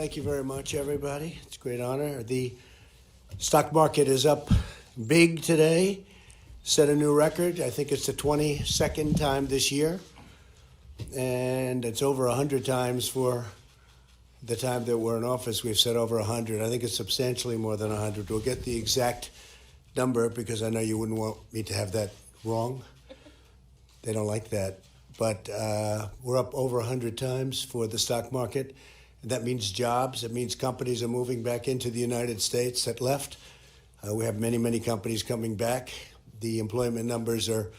Thank you very much, everybody. It's a great honor. The stock market is up big today, set a new record. I think it's the 22nd time this year, and it's over 100 times for the time that we're in office. We've set over 100. I think it's substantially more than 100. We'll get the exact number because I know you wouldn't want me to have that wrong. They don't like that. But we're up over 100 times for the stock market. That means jobs. It means companies are moving back into the United States that left. We have many, many companies coming back. The employment numbers are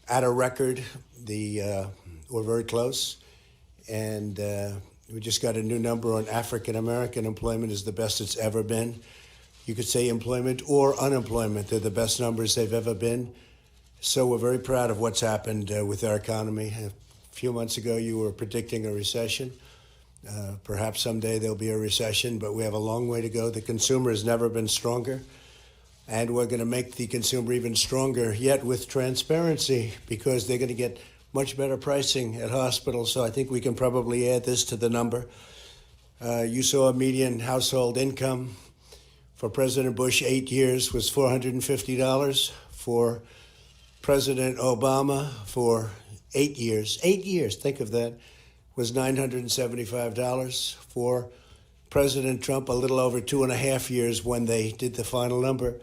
at a record. We're very close. And we just got a new number on African-American employment is the best it's ever been. You could say employment or unemployment. They're the best numbers they've ever been. So we're very proud of what's happened with our economy. A few months ago, you were predicting a recession. Perhaps someday there'll be a recession, but we have a long way to go. The consumer has never been stronger, and we're going to make the consumer even stronger yet with transparency because they're going to get much better pricing at hospitals. So I think we can probably add this to the number. You saw a median household income for President Bush 8 years was $450. For President Obama for 8 years, think of that, was $975. For President Trump, a little over 2.5 years when they did the final number,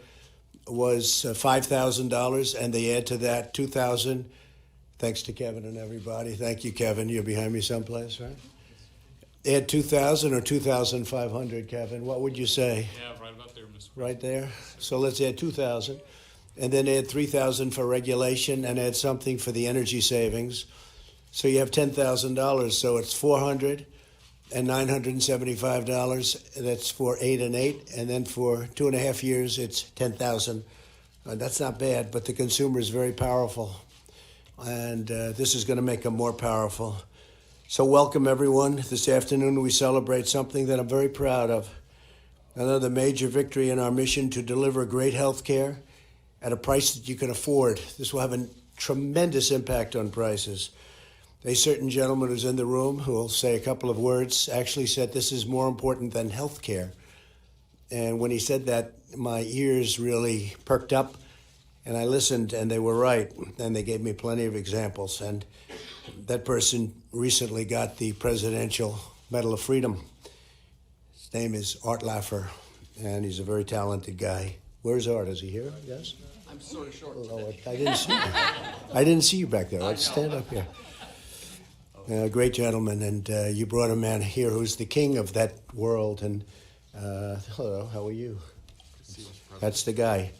was $5,000, and they add to that $2,000. Thanks to Kevin and everybody. Thank you, Kevin. You're behind me someplace, right? Add 2,000 or 2,500, Kevin. What would you say? Yeah, right about there, Mr. Right there. So let's add 2,000, and then add 3,000 for regulation, and add something for the energy savings. So you have $10,000. So it's $400 and $975. That's for 8 and 8, and then for 2.5 years, it's $10,000. That's not bad, but the consumer is very powerful, and this is going to make them more powerful. So welcome, everyone. This afternoon, we celebrate something that I'm very proud of. Another major victory in our mission to deliver great health care at a price that you can afford. This will have a tremendous impact on prices. A certain gentleman who's in the room who will say a couple of words actually said this is more important than health care. And when he said that, my ears really perked up, and I listened, and they were right. And they gave me plenty of examples. And that person recently got the Presidential Medal of Freedom. His name is Art Laffer, and he's a very talented guy. Where's Art? Is he here? Yes? I'm sort of short. I didn't see you. I didn't see you back there. Let's stand up here. Great gentleman, and you brought a man here who's the king of that world. And hello, how are you? That's the guy.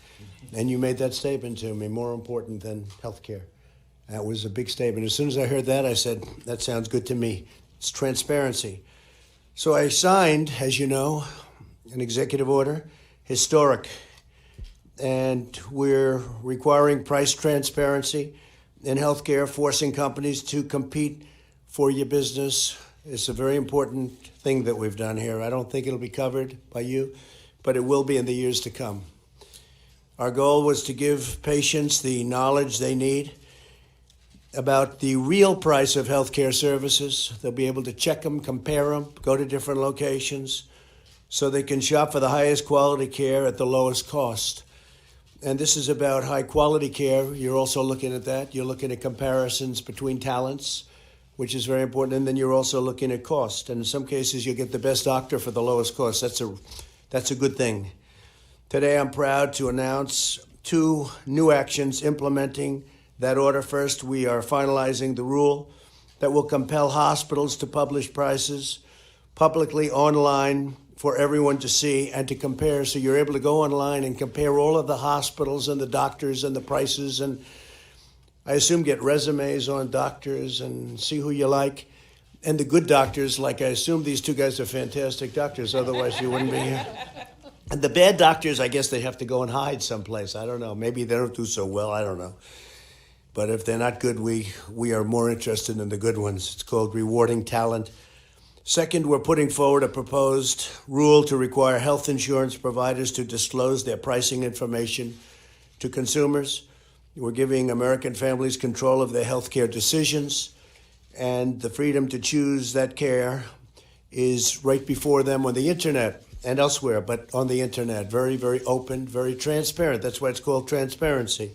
And you made that statement to me, more important than healthcare. That was a big statement. As soon as I heard that, I said, that sounds good to me. It's transparency. So I signed, as you know, an executive order, historic. And we're requiring price transparency in healthcare, forcing companies to compete for your business. It's a very important thing that we've done here. I don't think it'll be covered by you, but it will be in the years to come. Our goal was to give patients the knowledge they need about the real price of healthcare services. They'll be able to check them, compare them, go to different locations so they can shop for the highest quality care at the lowest cost. And this is about high quality care. You're also looking at that. You're looking at comparisons between talents, which is very important. And then you're also looking at cost. And in some cases, you get the best doctor for the lowest cost. That's a good thing. Today, I'm proud to announce 2 new actions implementing that order. First, we are finalizing the rule that will compel hospitals to publish prices publicly online for everyone to see and to compare. So you're able to go online and compare all of the hospitals and the doctors and the prices, and I assume get resumes on doctors and see who you like. And the good doctors, like I assume these 2 guys are fantastic doctors, otherwise you wouldn't be here. And the bad doctors, I guess they have to go and hide someplace. I don't know. Maybe they don't do so well. I don't know. But if they're not good, we are more interested in the good ones. It's called rewarding talent. Second, we're putting forward a proposed rule to require health insurance providers to disclose their pricing information to consumers. We're giving American families control of their health care decisions and the freedom to choose that care is right before them on the internet and elsewhere, but on the internet. Very, very open, very transparent. That's why it's called transparency.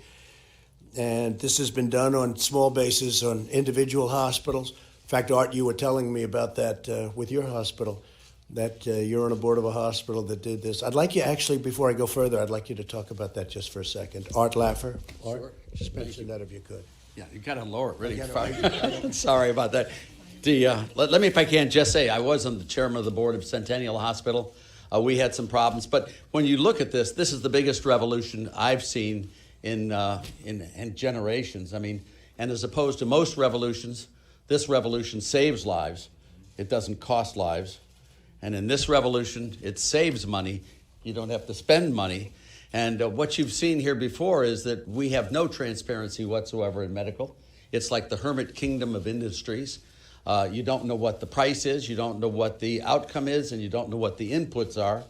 And this has been done on small bases on individual hospitals. In fact, Art, you were telling me about that with your hospital, that you're on a board of a hospital that did this. I'd like you, actually, before I go further, I'd like you to talk about that just for a second. Art Laffer. Art, sure. Just mention that if you could. Yeah, you got to lower it really far. Sorry about that. Let me, if I can, just say I was on the chairman of the board of Centennial Hospital. We had some problems, but when you look at this is the biggest revolution I've seen in generations. I mean, and as opposed to most revolutions, this revolution saves lives. It doesn't cost lives. And in this revolution, it saves money. You don't have to spend money. And what you've seen here before is that we have no transparency whatsoever in medical. It's like the hermit kingdom of industries. You don't know what the price is, you don't know what the outcome is, and you don't know what the inputs are.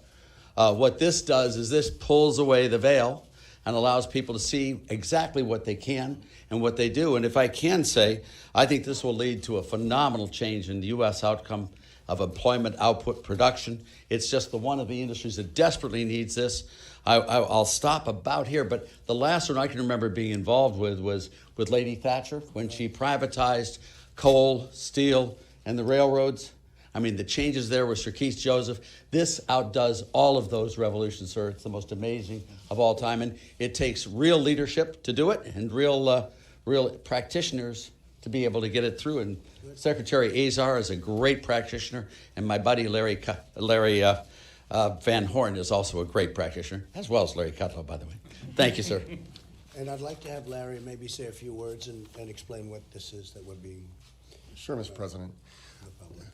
What this does is this pulls away the veil and allows people to see exactly what they can and what they do. And if I can say, I think this will lead to a phenomenal change in the U.S. outcome of employment, output, production. It's just one of the industries that desperately needs this. I'll stop about here, but the last one I can remember being involved with was with Lady Thatcher when she privatized coal, steel, and the railroads. I mean, the changes there with Sir Keith Joseph. This outdoes all of those revolutions, sir. It's the most amazing of all time, and it takes real leadership to do it and real practitioners to be able to get it through. And Secretary Azar is a great practitioner, and my buddy Larry Van Horn is also a great practitioner, as well as Larry Kudlow, by the way. Thank you, sir. And I'd like to have Larry maybe say a few words and explain what this is that we're being... Sure, Mr. President.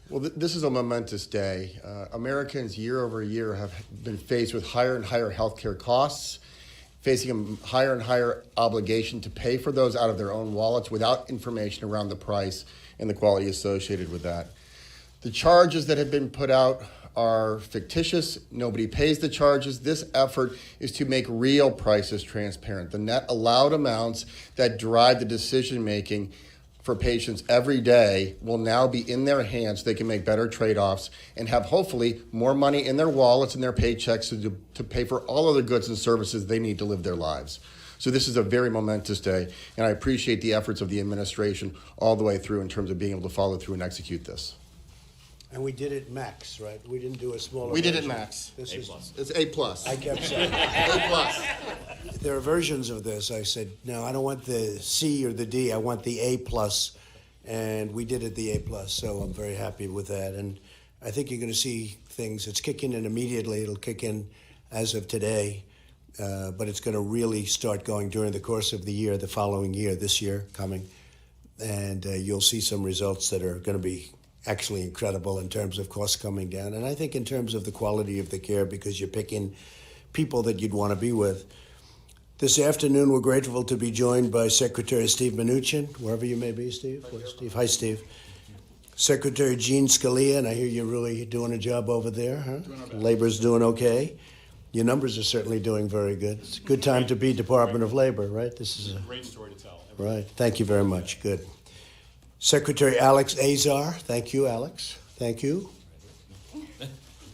Well, this is a momentous day. Americans year over year have been faced with higher and higher healthcare costs, facing a higher and higher obligation to pay for those out of their own wallets without information around the price and the quality associated with that. The charges that have been put out are fictitious. Nobody pays the charges. This effort is to make real prices transparent. The net allowed amounts that drive the decision-making for patients every day will now be in their hands so they can make better trade-offs and have hopefully more money in their wallets and their paychecks to pay for all other goods and services they need to live their lives. So this is a very momentous day, and I appreciate the efforts of the administration all the way through in terms of being able to follow through and execute this. And we did it max, right? We didn't do a smaller We did version. it max. This is A+. It's A+. I kept saying. A+. There are versions of this. I said, no, I don't want the C or the D. I want the A+. And we did it the A+. So I'm very happy with that. And I think you're going to see things. It's kicking in immediately. It'll kick in as of today. But it's going to really start going during the course of the year, the following year, this year coming. And you'll see some results that are going to be actually incredible in terms of costs coming down. And I think in terms of the quality of the care, because you're picking people that you'd want to be with. This afternoon, we're grateful to be joined by Secretary Steve Mnuchin, wherever you may be, Steve. Steve. Hi, Steve. Secretary Gene Scalia, and I hear you're really doing a job over there, huh? Labor's doing okay. Your numbers are certainly doing very good. It's a good time to be Department of Labor, right? This is a great story to tell. Right. Thank you very much. Good. Secretary Alex Azar. Thank you, Alex. Thank you.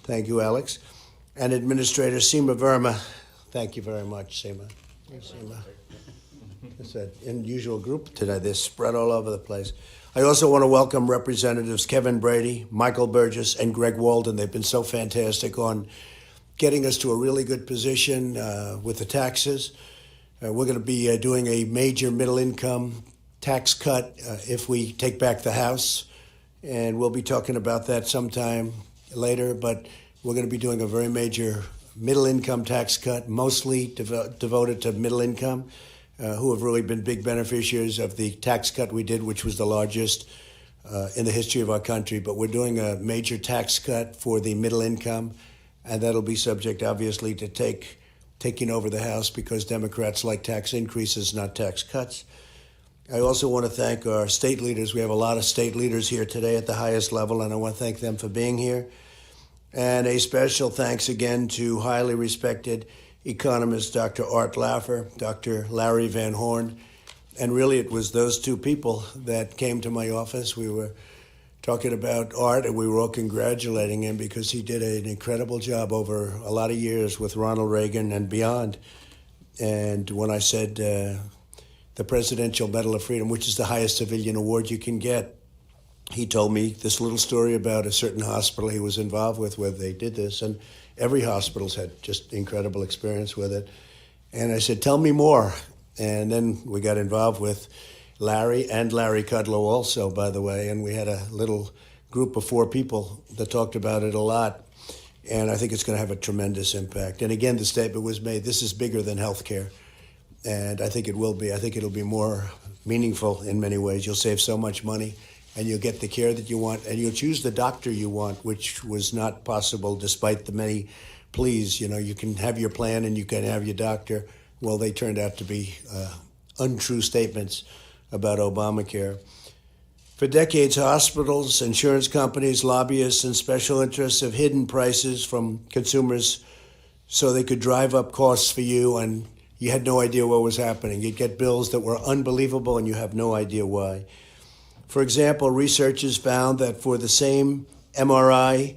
Thank you, Alex. And Administrator Seema Verma. Thank you very much, Seema. Seema. It's an unusual group today. They're spread all over the place. I also want to welcome Representatives Kevin Brady, Michael Burgess, and Greg Walden. They've been so fantastic on getting us to a really good position with the taxes. We're going to be doing a major middle-income tax cut if we take back the House, and we'll be talking about that sometime later, but we're going to be doing a very major middle-income tax cut, mostly devoted to middle income, who have really been big beneficiaries of the tax cut we did, which was the largest in the history of our country. But we're doing a major tax cut for the middle income, and that'll be subject, obviously, to taking over the House because Democrats like tax increases, not tax cuts. I also want to thank our state leaders. We have a lot of state leaders here today at the highest level, and I want to thank them for being here. And a special thanks again to highly respected economist Dr. Art Laffer, Dr. Larry Van Horn. And really, it was those two people that came to my office. We were talking about Art, and we were all congratulating him because he did an incredible job over a lot of years with Ronald Reagan and beyond. And when I said the Presidential Medal of Freedom, which is the highest civilian award you can get, he told me this little story about a certain hospital he was involved with where they did this, and every hospital's had just incredible experience with it. And I said, tell me more. And then we got involved with Larry and Larry Kudlow also, by the way, and we had a little group of 4 people that talked about it a lot, and I think it's going to have a tremendous impact. And again, the statement was made, this is bigger than healthcare, and I think it will be. I think it'll be more meaningful in many ways. You'll save so much money, and you'll get the care that you want, and you'll choose the doctor you want, which was not possible despite the many pleas. You know, you can have your plan and you can have your doctor. Well, they turned out to be untrue statements about Obamacare. For decades, hospitals, insurance companies, lobbyists, and special interests have hidden prices from consumers so they could drive up costs for you, and you had no idea what was happening. You'd get bills that were unbelievable, and you have no idea why. For example, researchers found that for the same MRI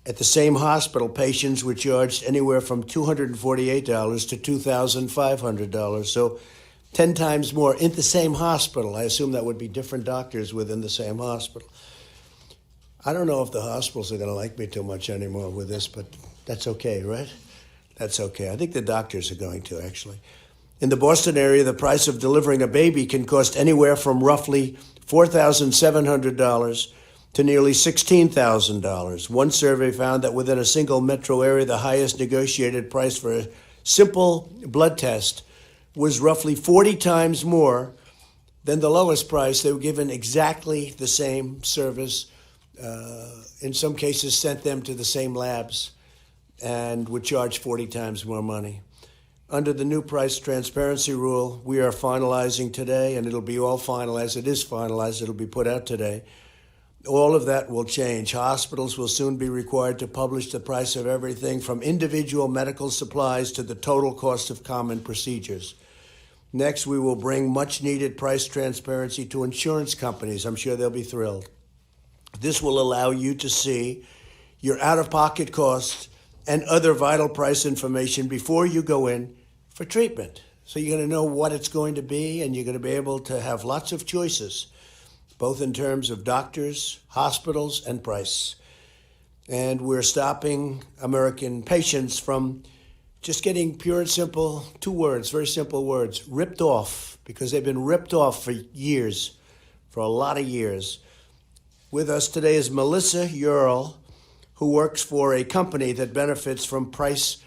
at the same hospital, patients were charged anywhere from $248 to $2,500. So 10 times more in the same hospital. I assume that would be different doctors within the same hospital. I don't know if the hospitals are going to like me too much anymore with this, but that's okay, right? That's okay. I think the doctors are going to, actually. In the Boston area, the price of delivering a baby can cost anywhere from roughly $4,700 to nearly $16,000. One survey found that within a single metro area, the highest negotiated price for a simple blood test was roughly 40 times more than the lowest price. They were given exactly the same service. In some cases, sent them to the same labs and would charge 40 times more money. Under the new price transparency rule, we are finalizing today, and it'll be all finalized. It is finalized. It'll be put out today. All of that will change. Hospitals will soon be required to publish the price of everything from individual medical supplies to the total cost of common procedures. Next, we will bring much-needed price transparency to insurance companies. I'm sure they'll be thrilled. This will allow you to see your out-of-pocket costs and other vital price information before you go in for treatment. So you're going to know what it's going to be, and you're going to be able to have lots of choices, both in terms of doctors, hospitals, and price. And we're stopping American patients from just getting pure and simple, 2 words, very simple words, ripped off, because they've been ripped off for years, for a lot of years. With us today is Melissa Earl, who works for a company that benefits from price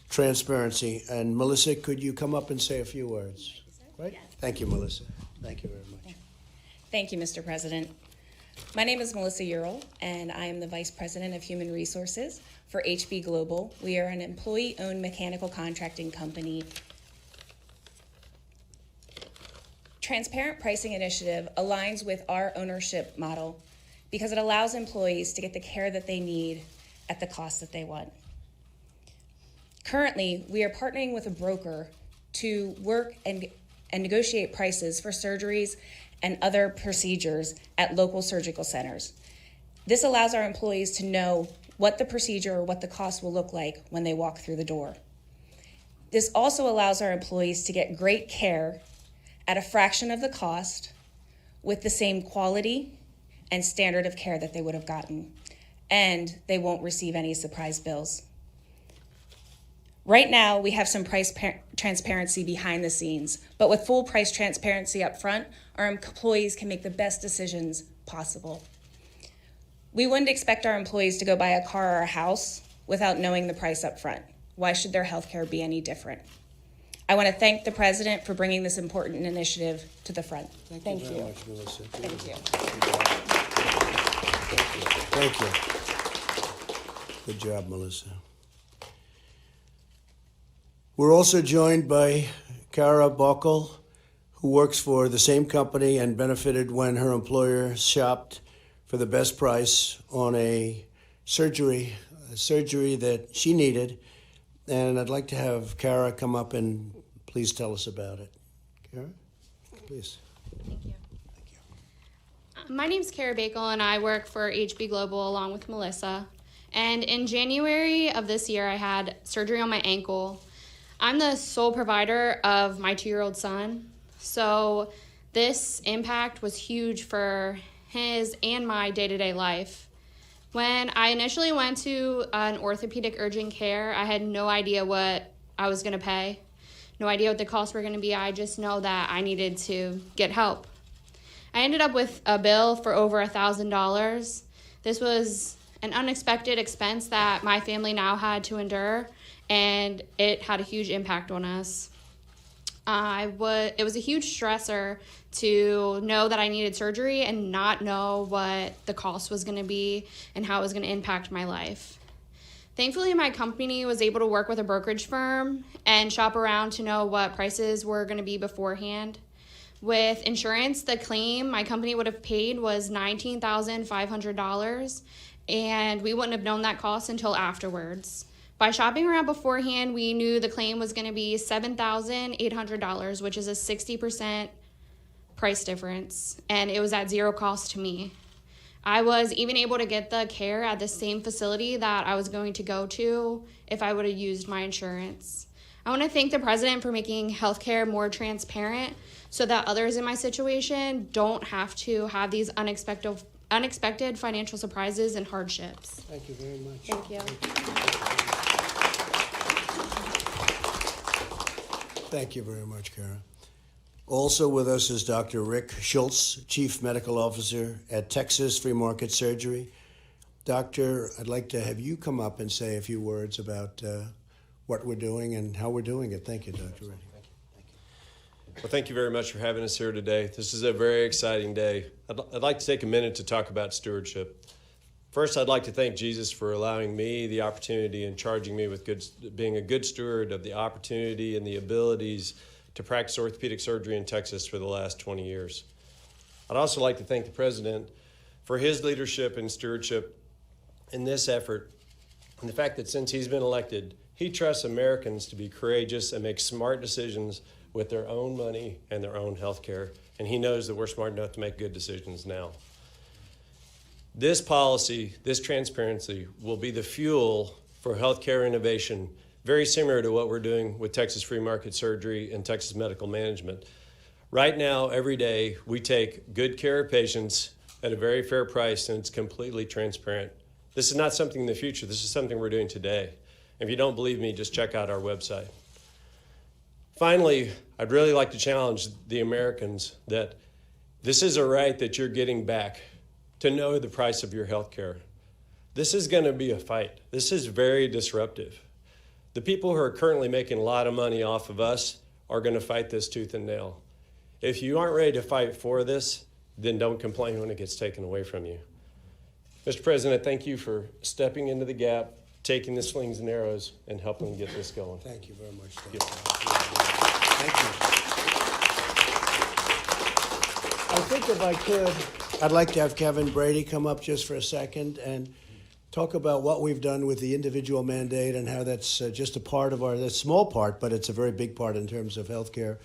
transparency. And Melissa, could you come up and say a few words? Right? Yes. Thank you, Melissa. Thank you very much. Thank you, Mr. President. My name is Melissa Earl, and I am the Vice President of Human Resources for HB Global. We are an employee-owned mechanical contracting company. Transparent pricing initiative aligns with our ownership model because it allows employees to get the care that they need at the cost that they want. Currently, we are partnering with a broker to work and negotiate prices for surgeries and other procedures at local surgical centers. This allows our employees to know what the procedure or what the cost will look like when they walk through the door. This also allows our employees to get great care at a fraction of the cost with the same quality and standard of care that they would have gotten, and they won't receive any surprise bills. Right now, we have some price transparency behind the scenes, but with full price transparency up front, our employees can make the best decisions possible. We wouldn't expect our employees to go buy a car or a house without knowing the price up front. Why should their health care be any different? I want to thank the President for bringing this important initiative to the front. Thank you. Very much, Melissa. Thank you. Thank you. Good job, Melissa. We're also joined by Kara Buckle, who works for the same company and benefited when her employer shopped for the best price on a surgery that she needed. And I'd like to have Kara come up and please tell us about it. Kara, please. Thank you. My name's Kara Bakel, and I work for HB Global along with Melissa. And in January of this year, I had surgery on my ankle. I'm the sole provider of my 2-year-old son, so this impact was huge for his and my day-to-day life. When I initially went to an orthopedic urgent care, I had no idea what I was going to pay, no idea what the costs were going to be. I just know that I needed to get help. I ended up with a bill for over $1,000. This was an unexpected expense that my family now had to endure, and it had a huge impact on us. It was a huge stressor to know that I needed surgery and not know what the cost was going to be and how it was going to impact my life. Thankfully, my company was able to work with a brokerage firm and shop around to know what prices were going to be beforehand. With insurance, the claim my company would have paid was $19,500, and we wouldn't have known that cost until afterwards. By shopping around beforehand, we knew the claim was going to be $7,800, which is a 60% price difference, and it was at zero cost to me. I was even able to get the care at the same facility that I was going to go to if I would have used my insurance. I want to thank the president for making healthcare more transparent so that others in my situation don't have to have these unexpected financial surprises and hardships. Thank you very much. Thank you. Thank you very much, Kara. Also with us is Dr. Rick Schultz, Chief Medical Officer at Texas Free Market Surgery. Doctor, I'd like to have you come up and say a few words about what we're doing and how we're doing it. Thank you, Dr. Rick. Well, thank you very much for having us here today. This is a very exciting day. I'd like to take a minute to talk about stewardship. First, I'd like to thank Jesus for allowing me the opportunity and charging me with being a good steward of the opportunity and the abilities to practice orthopedic surgery in Texas for the last 20 years. I'd also like to thank the president for his leadership and stewardship in this effort, and the fact that since he's been elected, he trusts Americans to be courageous and make smart decisions with their own money and their own health care, and he knows that we're smart enough to make good decisions now. This policy, this transparency, will be the fuel for healthcare innovation, very similar to what we're doing with Texas Free Market Surgery and Texas Medical Management. Right now, every day, we take good care of patients at a very fair price, and it's completely transparent. This is not something in the future. This is something we're doing today. If you don't believe me, just check out our website. Finally, I'd really like to challenge the Americans that this is a right that you're getting back, to know the price of your health care. This is going to be a fight. This is very disruptive. The people who are currently making a lot of money off of us are going to fight this tooth and nail. If you aren't ready to fight for this, then don't complain when it gets taken away from you. Mr. President, thank you for stepping into the gap, taking the slings and arrows, and helping get this going. Thank you very much. Yep. Thank you. I think if I could, I'd like to have Kevin Brady come up just for a second and talk about what we've done with the individual mandate and how that's just a part of that's a small part, but it's a very big part in terms of healthcare.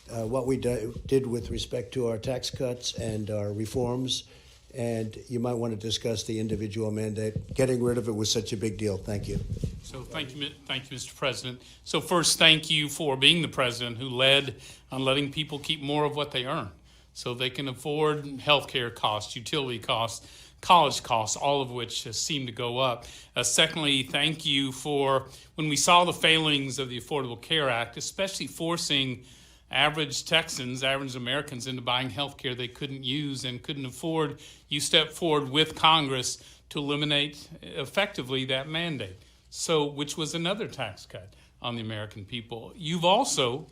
What we did with respect to our tax cuts and our reforms, and you might want to discuss the individual mandate. Getting rid of it was such a big deal. Thank you. So thank you, Mr. President. So first, thank you for being the president who led on letting people keep more of what they earn so they can afford health care costs, utility costs, college costs, all of which seem to go up. Secondly, thank you for when we saw the failings of the Affordable Care Act, especially forcing average Texans, average Americans into buying health care they couldn't use and couldn't afford. You stepped forward with Congress to eliminate effectively that mandate, which was another tax cut on the American people. You've also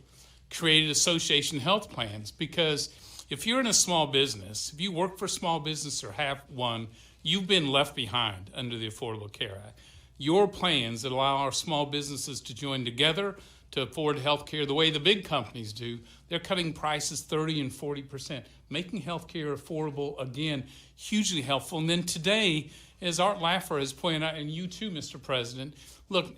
created association health plans because if you're in a small business, if you work for a small business or have one, you've been left behind under the Affordable Care Act. Your plans that allow our small businesses to join together to afford health care the way the big companies do, they're cutting prices 30 and 40%, making health care affordable, again, hugely helpful. And then today, as Art Laffer has pointed out, and you too, Mr. President, look,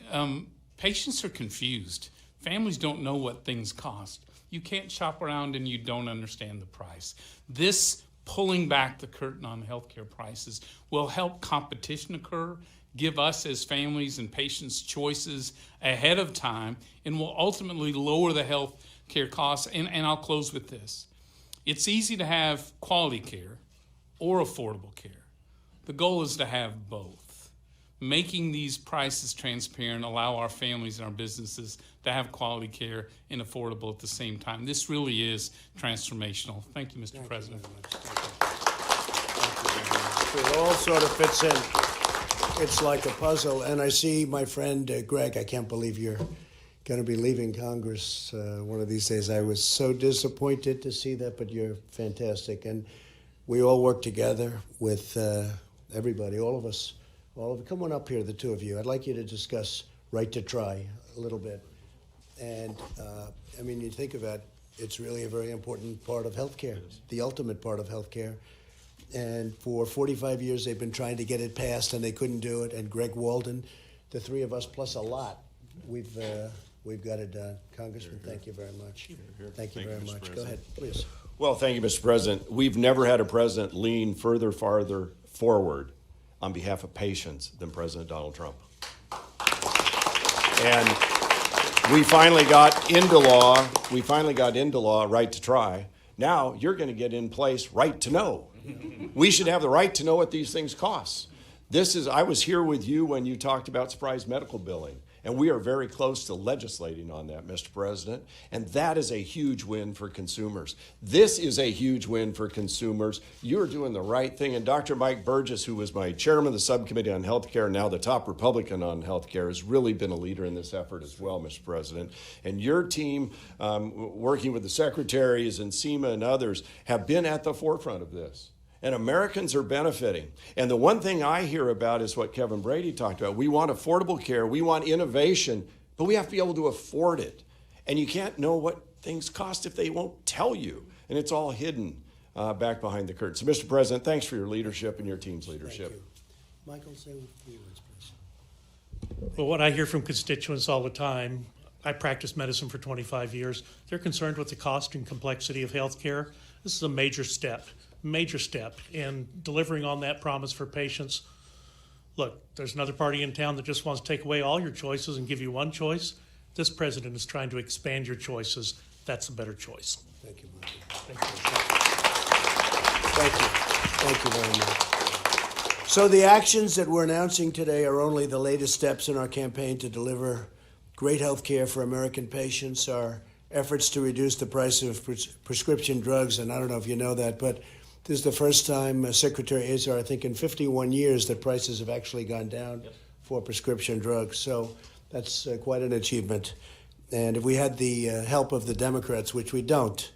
patients are confused. Families don't know what things cost. You can't shop around and you don't understand the price. This pulling back the curtain on healthcare prices will help competition occur, give us as families and patients choices ahead of time, and will ultimately lower the health care costs. And I'll close with this. It's easy to have quality care or affordable care. The goal is to have both. Making these prices transparent allow our families and our businesses to have quality care and affordable at the same time. This really is transformational. Thank you, Mr. President. It all sort of fits in. It's like a puzzle. And I see my friend Greg, I can't believe you're going to be leaving Congress one of these days. I was so disappointed to see that, but you're fantastic. And we all work together with everybody, all of us. Come on up here, the two of you. I'd like you to discuss right to try a little bit. And I mean, you think about it, it's really a very important part of healthcare, the ultimate part of healthcare. And for 45 years, they've been trying to get it passed, and they couldn't do it. And Greg Walden, the three of us plus a lot, we've got it done. Congressman, thank you very much. Thank you very much. Go ahead, please. Well, thank you, Mr. President. We've never had a president lean farther forward on behalf of patients than President Donald Trump. And we finally got into law right to try. Now you're going to get in place right to know. We should have the right to know what these things cost. I was here with you when you talked about surprise medical billing, and we are very close to legislating on that, Mr. President, and that is a huge win for consumers. This is a huge win for consumers. You're doing the right thing, and Dr. Mike Burgess, who was my chairman of the subcommittee on healthcare, now the top Republican on healthcare, has really been a leader in this effort as well, Mr. President. And your team, working with the secretaries and SEMA and others, have been at the forefront of this. And Americans are benefiting. And the one thing I hear about is what Kevin Brady talked about. We want affordable care. We want innovation. But we have to be able to afford it. And you can't know what things cost if they won't tell you. And it's all hidden back behind the curtain. So, Mr. President, thanks for your leadership and your team's leadership. Thank you. Michael, say a few words, please. Well, what I hear from constituents all the time, I practiced medicine for 25 years. They're concerned with the cost and complexity of health care. This is a major step in delivering on that promise for patients. Look, there's another party in town that just wants to take away all your choices and give you one choice. This president is trying to expand your choices. That's a better choice. Thank you, Michael. Thank you. Thank you. Thank you very much. So the actions that we're announcing today are only the latest steps in our campaign to deliver great health care for American patients. Our efforts to reduce the price of prescription drugs, and I don't know if you know that, but this is the first time, Secretary Azar, I think in 51 years, that prices have actually gone down for prescription drugs. So that's quite an achievement. And if we had the help of the Democrats, which we don't,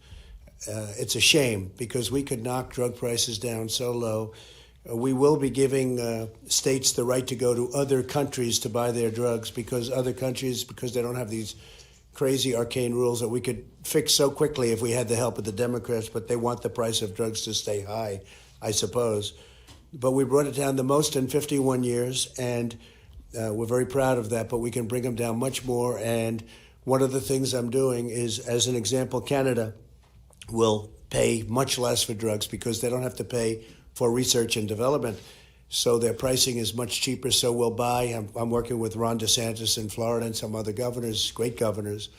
it's a shame because we could knock drug prices down so low. We will be giving states the right to go to other countries to buy their drugs because other countries, because they don't have these crazy arcane rules that we could fix so quickly if we had the help of the Democrats, but they want the price of drugs to stay high, I suppose. But we brought it down the most in 51 years, and we're very proud of that, but we can bring them down much more. And one of the things I'm doing is, as an example, Canada will pay much less for drugs because they don't have to pay for research and development. So their pricing is much cheaper, so we'll buy. I'm working with Ron DeSantis in Florida and some other governors, great governors,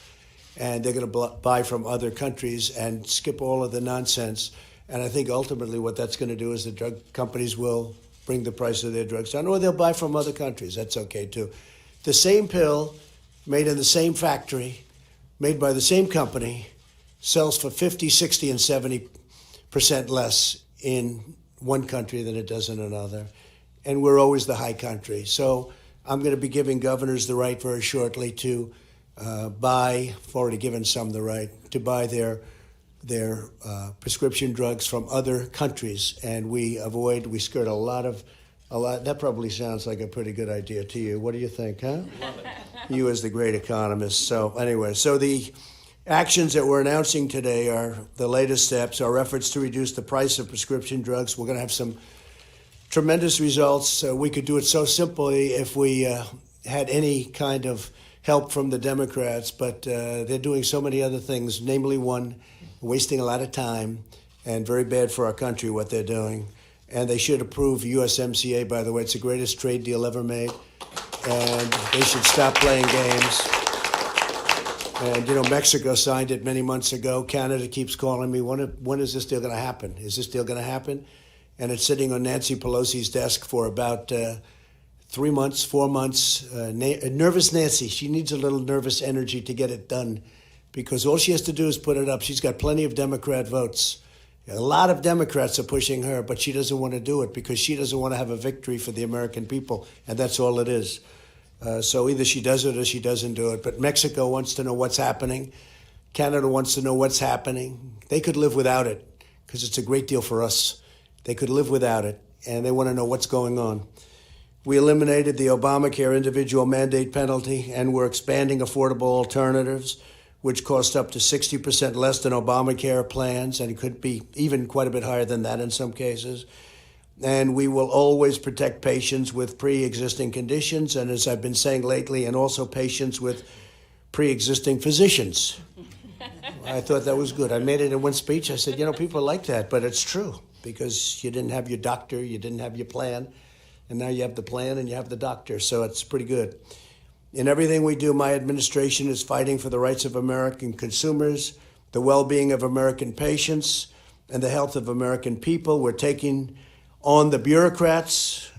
and they're going to buy from other countries and skip all of the nonsense. And I think ultimately what that's going to do is the drug companies will bring the price of their drugs down, or they'll buy from other countries. That's okay, too. The same pill, made in the same factory, made by the same company, sells for 50, 60, and 70% less in one country than it does in another. And we're always the high country. So I'm going to be giving governors the right very shortly to buy, I've already given some the right, to buy their prescription drugs from other countries. And we skirt a lot. That probably sounds like a pretty good idea to you. What do you think, huh? Love it. You as the great economist. So anyway, so the actions that we're announcing today are the latest steps, our efforts to reduce the price of prescription drugs. We're going to have some tremendous results. We could do it so simply if we had any kind of help from the Democrats, but they're doing so many other things, namely one, wasting a lot of time and very bad for our country what they're doing. And they should approve USMCA, by the way. It's the greatest trade deal ever made. And they should stop playing games. And, you know, Mexico signed it many months ago. Canada keeps calling me, when is this deal going to happen? Is this deal going to happen? And it's sitting on Nancy Pelosi's desk for about 3 months, 4 months. Nervous Nancy, she needs a little nervous energy to get it done because all she has to do is put it up. She's got plenty of Democrat votes. A lot of Democrats are pushing her, but she doesn't want to do it because she doesn't want to have a victory for the American people, and that's all it is. So either she does it or she doesn't do it. But Mexico wants to know what's happening. Canada wants to know what's happening. They could live without it because it's a great deal for us. They could live without it, and they want to know what's going on. We eliminated the Obamacare individual mandate penalty, and we're expanding affordable alternatives, which cost up to 60% less than Obamacare plans, and it could be even quite a bit higher than that in some cases. And we will always protect patients with pre-existing conditions, and as I've been saying lately, and also patients with pre-existing physicians. I thought that was good. I made it in one speech. I said, you know, people like that, but it's true because you didn't have your doctor, you didn't have your plan, and now you have the plan and you have the doctor, so it's pretty good. In everything we do, my administration is fighting for the rights of American consumers, the well-being of American patients, and the health of American people. We're taking on the bureaucrats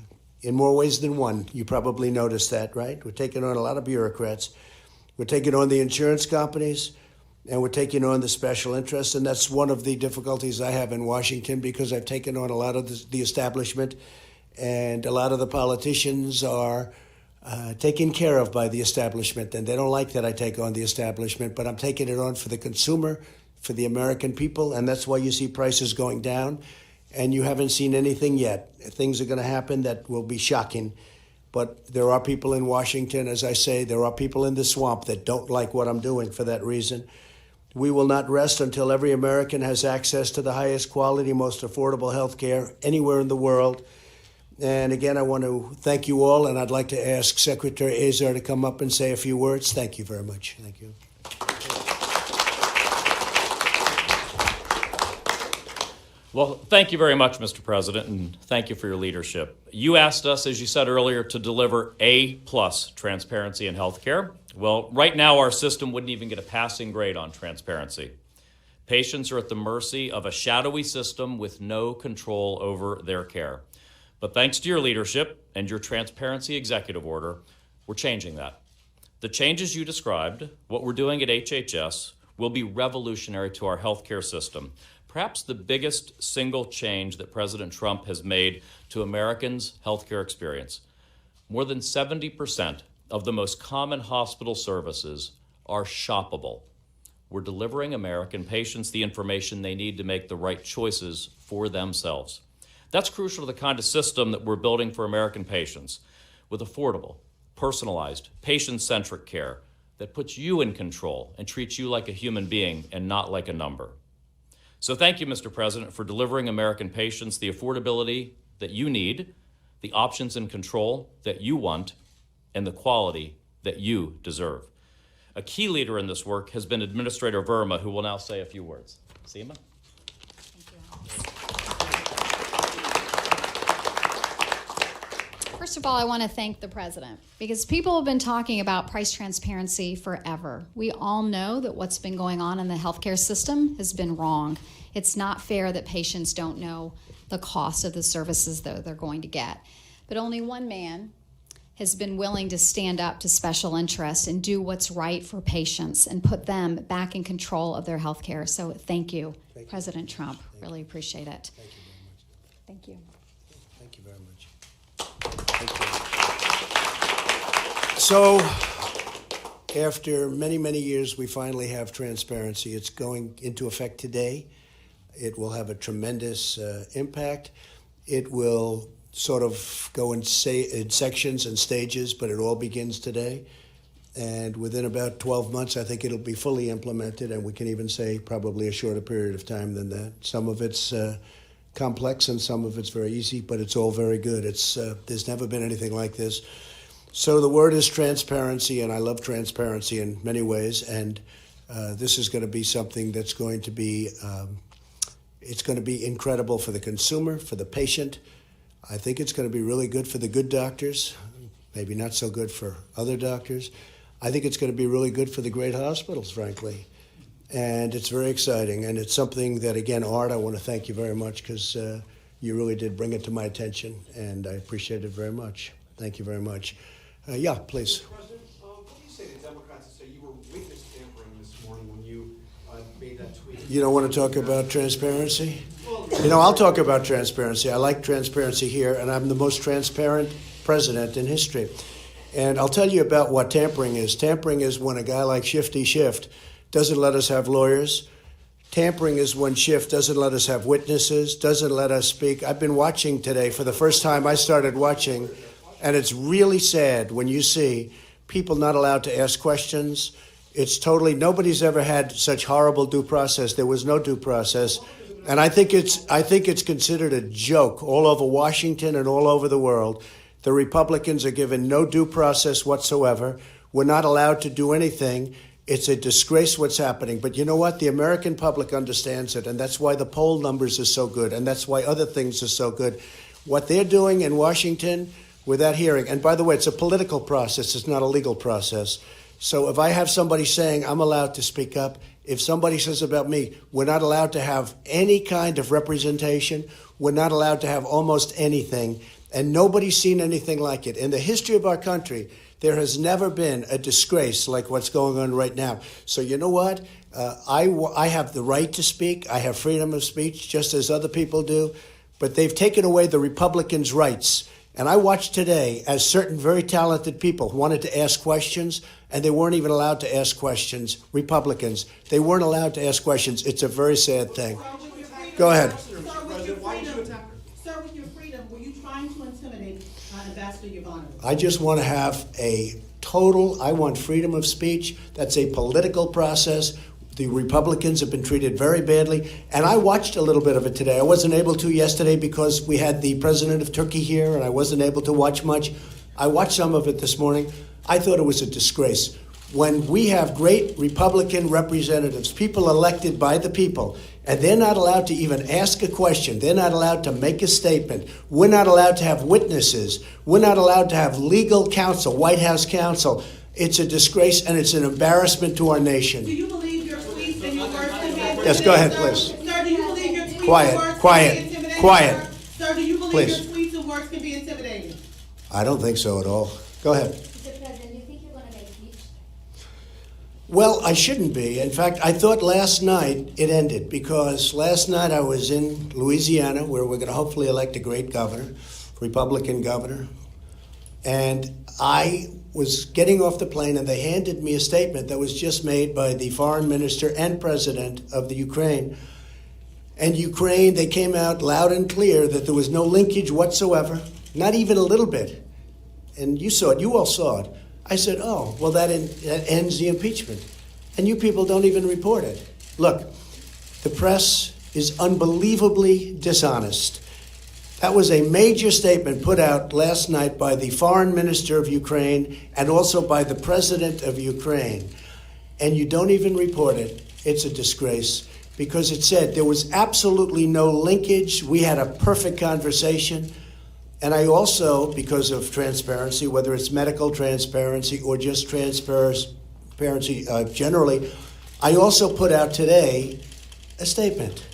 in more ways than one. You probably noticed that, right? We're taking on a lot of bureaucrats. We're taking on the insurance companies, and we're taking on the special interests, and that's one of the difficulties I have in Washington because I've taken on a lot of the establishment, and a lot of the politicians are taken care of by the establishment, and they don't like that I take on the establishment, but I'm taking it on for the consumer, for the American people, and that's why you see prices going down, and you haven't seen anything yet. Things are going to happen that will be shocking, but there are people in Washington, as I say, there are people in the swamp that don't like what I'm doing for that reason. We will not rest until every American has access to the highest quality, most affordable health care anywhere in the world. And again, I want to thank you all, and I'd like to ask Secretary Azar to come up and say a few words. Thank you very much. Thank you. Well, thank you very much, Mr. President, and thank you for your leadership. You asked us, as you said earlier, to deliver A+ transparency in healthcare. Well, right now our system wouldn't even get a passing grade on transparency. Patients are at the mercy of a shadowy system with no control over their care. But thanks to your leadership and your transparency executive order, we're changing that. The changes you described, what we're doing at HHS, will be revolutionary to our healthcare system. Perhaps the biggest single change that President Trump has made to Americans' healthcare experience. More than 70% of the most common hospital services are shoppable. We're delivering American patients the information they need to make the right choices for themselves. That's crucial to the kind of system that we're building for American patients, with affordable, personalized, patient-centric care that puts you in control and treats you like a human being and not like a number. So thank you, Mr. President, for delivering American patients the affordability that you need, the options and control that you want, and the quality that you deserve. A key leader in this work has been Administrator Verma, who will now say a few words. Seema? First of all, I want to thank the president because people have been talking about price transparency forever. We all know that what's been going on in the healthcare system has been wrong. It's not fair that patients don't know the cost of the services that they're going to get. But only one man has been willing to stand up to special interests and do what's right for patients and put them back in control of their healthcare. So thank you, President Trump. Really appreciate it. Thank you. Thank you very much. Thank you. So, after many, many years, we finally have transparency. It's going into effect today. It will have a tremendous impact. It will sort of go in sections and stages, but it all begins today. And within about 12 months, I think it'll be fully implemented, and we can even say probably a shorter period of time than that. Some of it's complex and some of it's very easy, but it's all very good. There's never been anything like this. So the word is transparency, and I love transparency in many ways, and this is going to be something that's going to be It's going to be incredible for the consumer, for the patient. I think it's going to be really good for the good doctors, maybe not so good for other doctors. I think it's going to be really good for the great hospitals, frankly. And it's very exciting. And it's something that, again, Art, I want to thank you very much because you really did bring it to my attention, and I appreciate it very much. Thank you very much. Yeah, please. Mr. President, what do you say to Democrats that say you were witness tampering this morning when you made that tweet? You don't want to talk about transparency? You know, I'll talk about transparency. I like transparency here, and I'm the most transparent president in history. And I'll tell you about what tampering is. Tampering is when a guy like Shifty Schiff doesn't let us have lawyers. Tampering is when Schiff doesn't let us have witnesses, doesn't let us speak. I've been watching today. For the first time, I started watching, and it's really sad when you see people not allowed to ask questions. It's totally, nobody's ever had such horrible due process. There was no due process. And I think it's considered a joke all over Washington and all over the world. The Republicans are given no due process whatsoever. We're not allowed to do anything. It's a disgrace what's happening. But you know what? The American public understands it, and that's why the poll numbers are so good, and that's why other things are so good. What they're doing in Washington with that hearing, and by the way, it's a political process. It's not a legal process. So if I have somebody saying I'm allowed to speak up, if somebody says about me, we're not allowed to have any kind of representation, we're not allowed to have almost anything, and nobody's seen anything like it. In the history of our country, there has never been a disgrace like what's going on right now. So you know what? I have the right to speak. I have freedom of speech, just as other people do. But they've taken away the Republicans' rights. And I watched today as certain very talented people wanted to ask questions, and they weren't even allowed to ask questions. Republicans, they weren't allowed to ask questions. It's a very sad thing. Go ahead. Sir, with your freedom, were you trying to intimidate Ambassador Yovanovitch? I just want to have I want freedom of speech. That's a political process. The Republicans have been treated very badly. And I watched a little bit of it today. I wasn't able to yesterday because we had the president of Turkey here, and I wasn't able to watch much. I watched some of it this morning. I thought it was a disgrace. When we have great Republican representatives, people elected by the people, and they're not allowed to even ask a question. They're not allowed to make a statement. We're not allowed to have witnesses. We're not allowed to have legal counsel, White House counsel. It's a disgrace, and it's an embarrassment to our nation. Do you believe your tweets and your words can be intimidating? Yes, go ahead, please. Sir, do you believe your tweets Quiet, and words quiet, can be intimidating? quiet. Sir, do you believe Please. your tweets and words can be intimidating? I don't think so at all. Go ahead. Mr. President, do you think you're going to make peace? Well, I shouldn't be. In fact, I thought last night it ended because last night I was in Louisiana where we're going to hopefully elect a great governor, Republican governor. And I was getting off the plane and they handed me a statement that was just made by the foreign minister and president of the Ukraine. And Ukraine, they came out loud and clear that there was no linkage whatsoever, not even a little bit. And you saw it, you all saw it. I said, oh, well, that ends the impeachment. And you people don't even report it. Look, the press is unbelievably dishonest. That was a major statement put out last night by the foreign minister of Ukraine and also by the president of Ukraine. And you don't even report it. It's a disgrace because it said there was absolutely no linkage. We had a perfect conversation. And I also, because of transparency, whether it's medical transparency or just transparency generally, I also put out today a statement.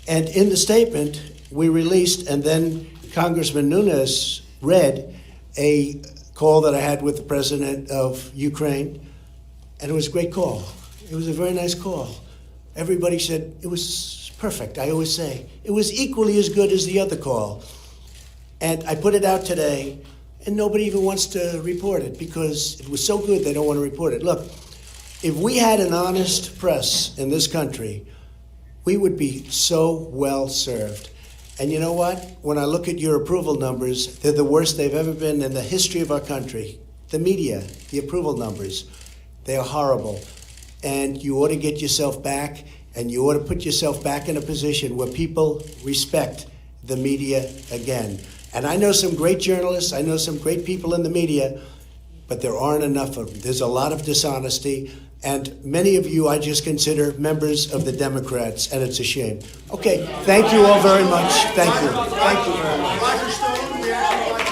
And in the statement, we released, and then Congressman Nunes read a call that I had with the president of Ukraine, and it was a great call. It was a very nice call. Everybody said it was perfect. I always say it was equally as good as the other call. And I put it out today, and nobody even wants to report it because it was so good they don't want to report it. Look, if we had an honest press in this country, we would be so well served. And you know what? When I look at your approval numbers, they're the worst they've ever been in the history of our country. The media, the approval numbers, they are horrible. And you ought to get yourself back, and you ought to put yourself back in a position where people respect the media again. And I know some great journalists, I know some great people in the media, but there aren't enough of them. There's a lot of dishonesty, and many of you I just consider members of the Democrats, and it's a shame. Okay, thank you all very much. Thank you. Thank you very much. Roger Stone, reaction.